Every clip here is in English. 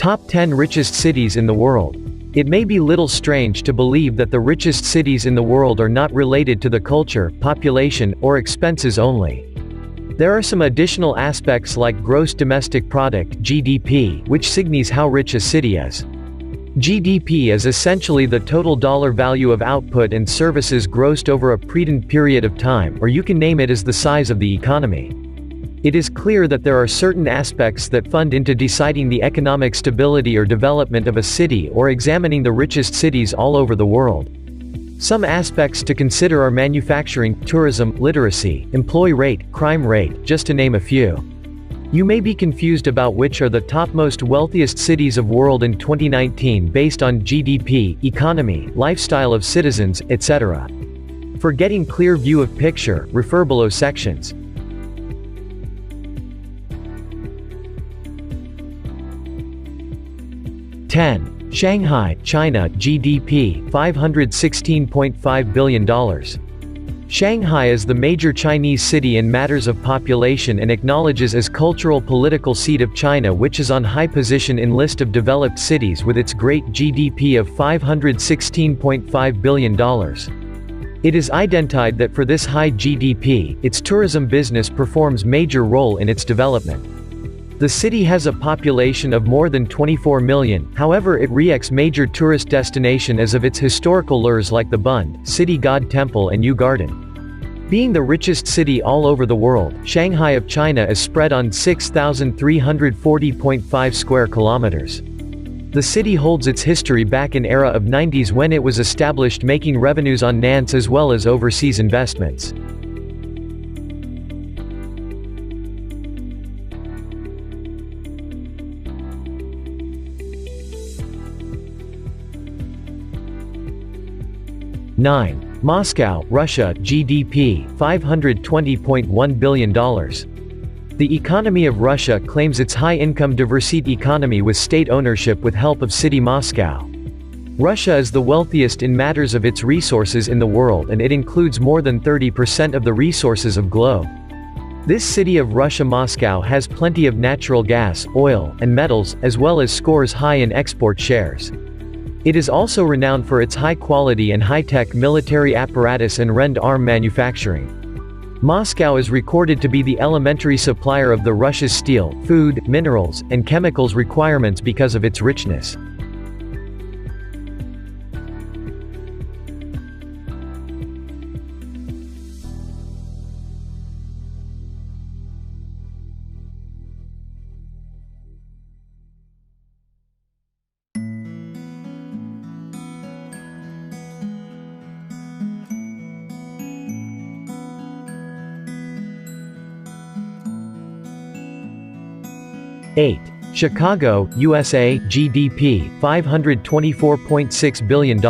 Top 10 Richest Cities in the World. It may be little strange to believe that the richest cities in the world are not related to the culture, population, or expenses only. There are some additional aspects like gross domestic product (GDP), which signifies how rich a city is. GDP is essentially the total dollar value of output and services grossed over a predetermined period of time, or you can name it as the size of the economy. It is clear that there are certain aspects that fund into deciding the economic stability or development of a city or examining the richest cities all over the world. Some aspects to consider are manufacturing, tourism, literacy, employee rate, crime rate, just to name a few. You may be confused about which are the top most wealthiest cities of world in 2019 based on GDP, economy, lifestyle of citizens, etc. For getting clear view of picture, refer below sections. 10. Shanghai, China, GDP, $516.5 billion. Shanghai is the major Chinese city in matters of population and acknowledges as cultural political seat of China, which is on high position in list of developed cities with its great GDP of $516.5 billion. It is identified that for this high GDP, its tourism business performs major role in its development. The city has a population of more than 24 million, however it reacts major tourist destination as of its historical lures like the Bund, City God Temple and Yu Garden. Being the richest city all over the world, Shanghai of China is spread on 6,340.5 square kilometers. The city holds its history back in era of 90s when it was established, making revenues on Nance as well as overseas investments. (9) Moscow, Russia, GDP, $520.1 billion. The economy of Russia claims its high-income diversified economy with state ownership with help of city Moscow. Russia is the wealthiest in matters of its resources in the world, and it includes more than 30% of the resources of globe. This city of Russia Moscow has plenty of natural gas, oil, and metals, as well as scores high in export shares. It is also renowned for its high-quality and high-tech military apparatus and Red arm manufacturing. Moscow is recorded to be the elementary supplier of the Russia's steel, food, minerals, and chemicals requirements because of its richness. (8) Chicago, USA, GDP, $524.6 billion.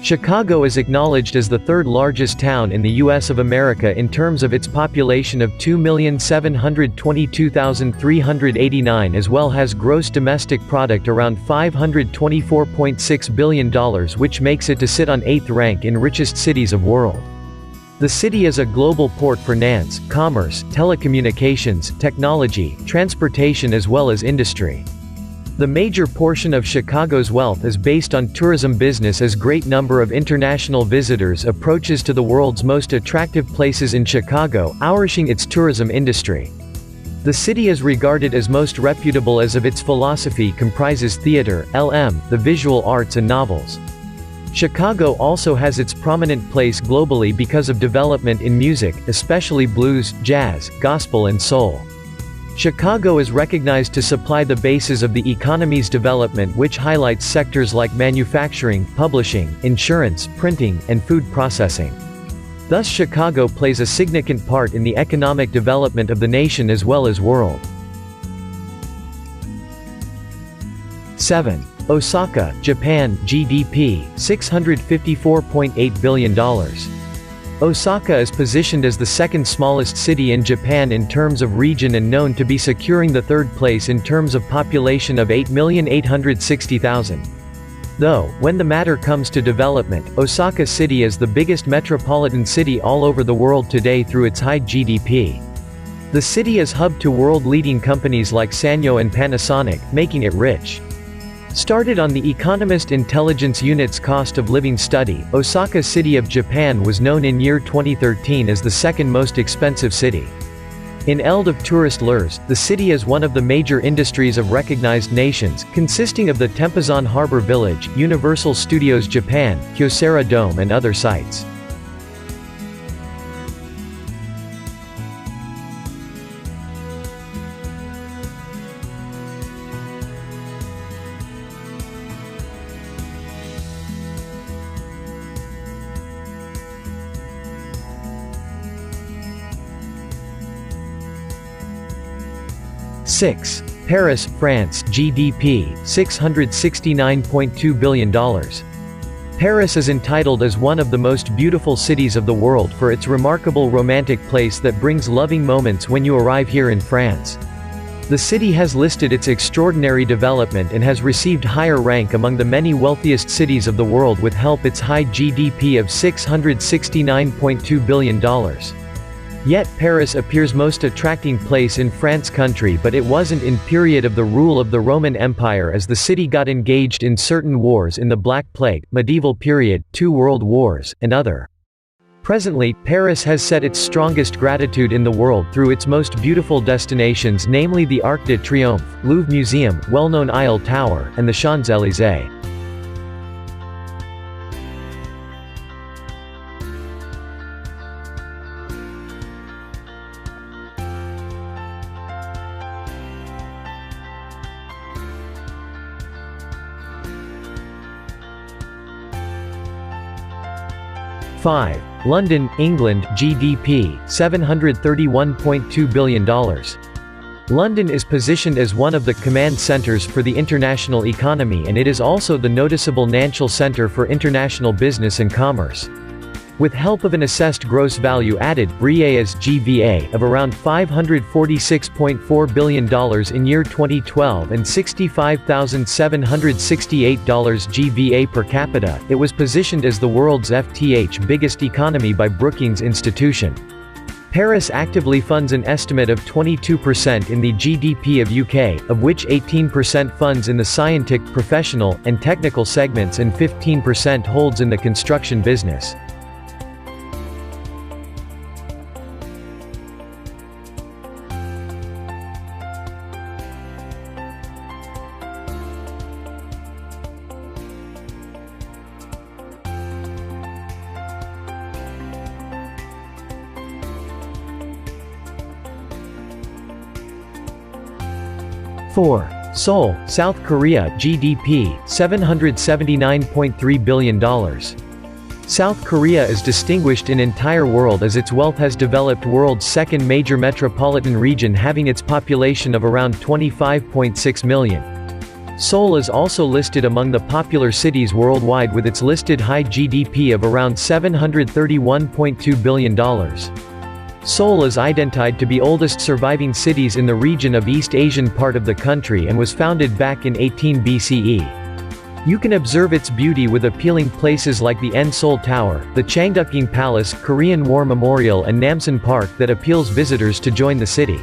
Chicago is acknowledged as the third largest town in the U.S. of America in terms of its population of 2,722,389 as well has gross domestic product around $524.6 billion, which makes it to sit on 8th rank in richest cities of world. The city is a global port for Nance, commerce, telecommunications, technology, transportation as well as industry. The major portion of Chicago's wealth is based on tourism business as great number of international visitors approaches to the world's most attractive places in Chicago, nourishing its tourism industry. The city is regarded as most reputable as of its philosophy comprises theater, the visual arts and novels. Chicago also has its prominent place globally because of development in music, especially blues, jazz, gospel and soul. Chicago is recognized to supply the basis of the economy's development, which highlights sectors like manufacturing, publishing, insurance, printing, and food processing. Thus Chicago plays a significant part in the economic development of the nation as well as world. 7. Osaka, Japan, GDP, $654.8 billion. Osaka is positioned as the second smallest city in Japan in terms of region and known to be securing the third place in terms of population of 8,860,000. Though, when the matter comes to development, Osaka City is the biggest metropolitan city all over the world today through its high GDP. The city is hub to world-leading companies like Sanyo and Panasonic, making it rich. Started on the Economist Intelligence Unit's cost of living study, Osaka City of Japan was known in year 2013 as the second most expensive city. In Eld of tourist lures, the city is one of the major industries of recognized nations, consisting of the Tempozan Harbor Village, Universal Studios Japan, Kyocera Dome and other sites. Six. Paris, France, GDP, $669.2 billion. Paris is entitled as one of the most beautiful cities of the world for its remarkable romantic place that brings loving moments when you arrive here in France. The city has listed its extraordinary development and has received higher rank among the many wealthiest cities of the world with help its high GDP of $669.2 billion. Yet Paris appears most attracting place in France country, but it wasn't in period of the rule of the Roman Empire, as the city got engaged in certain wars in the Black Plague, medieval period, 2 world wars, and other. Presently, Paris has set its strongest gratitude in the world through its most beautiful destinations, namely the Arc de Triomphe, Louvre Museum, well-known Eiffel Tower, and the Champs-Élysées. 5. London, England, GDP, $731.2 billion. London is positioned as one of the command centers for the international economy, and it is also the noticeable financial center for international business and commerce. With help of an assessed gross value added (RIAS GVA) of around $546.4 billion in year 2012 and $65,768 GVA per capita, it was positioned as the world's FTH biggest economy by Brookings Institution. Paris actively funds an estimate of 22% in the GDP of UK, of which 18% funds in the scientific, professional, and technical segments and 15% holds in the construction business. Seoul, South Korea, GDP, $779.3 billion. South Korea is distinguished in entire world as its wealth has developed world's second major metropolitan region, having its population of around 25.6 million. Seoul is also listed among the popular cities worldwide with its listed high GDP of around $731.2 billion. Seoul is identified to be oldest surviving cities in the region of East Asian part of the country and was founded back in 18 BCE. You can observe its beauty with appealing places like the Seoul Tower, the Changdeokgung Palace, Korean War Memorial and Namsan Park that appeals visitors to join the city.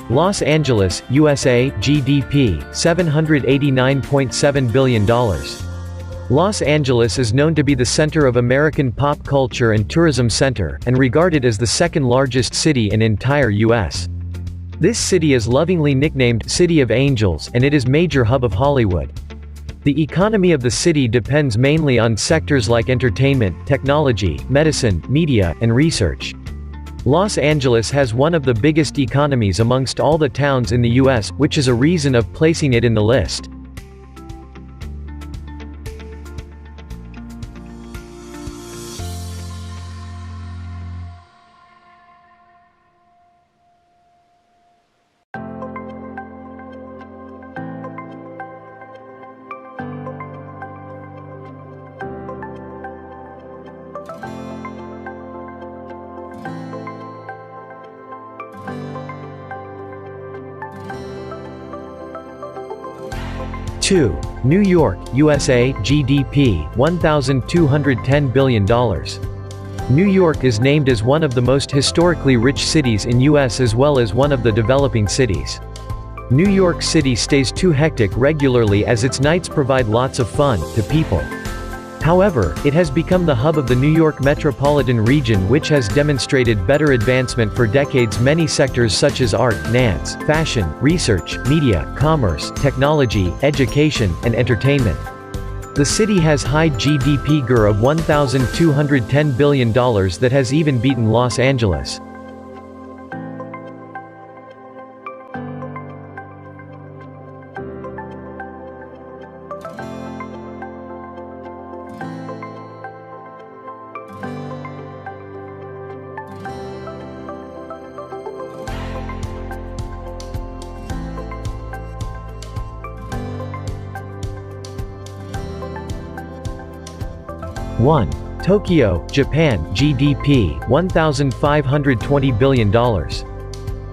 Los Angeles, USA, GDP, $789.7 billion. Los Angeles is known to be the center of American pop culture and tourism center, and regarded as the second largest city in entire U.S. This city is lovingly nicknamed City of Angels, and it is major hub of Hollywood. The economy of the city depends mainly on sectors like entertainment, technology, medicine, media, and research. Los Angeles has one of the biggest economies amongst all the towns in the U.S., which is a reason of placing it in the list. 2. New York, USA, GDP, $1,210 billion. New York is named as one of the most historically rich cities in US as well as one of the developing cities. New York City stays too hectic regularly as its nights provide lots of fun to people. However, it has become the hub of the New York metropolitan region, which has demonstrated better advancement for decades. Many sectors such as art, dance, fashion, research, media, commerce, technology, education, and entertainment. The city has high GDP of $1,210 billion that has even beaten Los Angeles. One. Tokyo, Japan, GDP, $1,520 billion.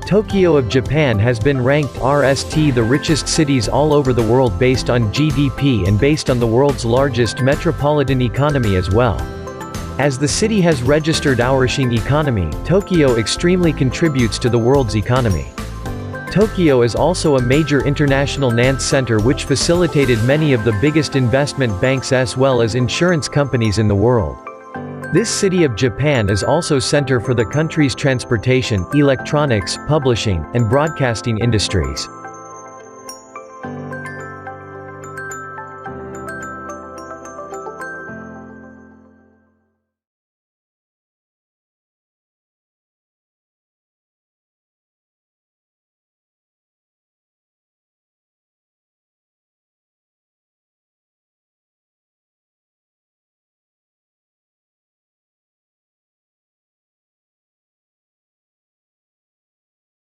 Tokyo of Japan has been ranked RST the richest cities all over the world based on GDP and based on the world's largest metropolitan economy as well. As the city has registered flourishing economy, Tokyo extremely contributes to the world's economy. Tokyo is also a major international finance center which facilitated many of the biggest investment banks as well as insurance companies in the world. This city of Japan is also center for the country's transportation, electronics, publishing, and broadcasting industries.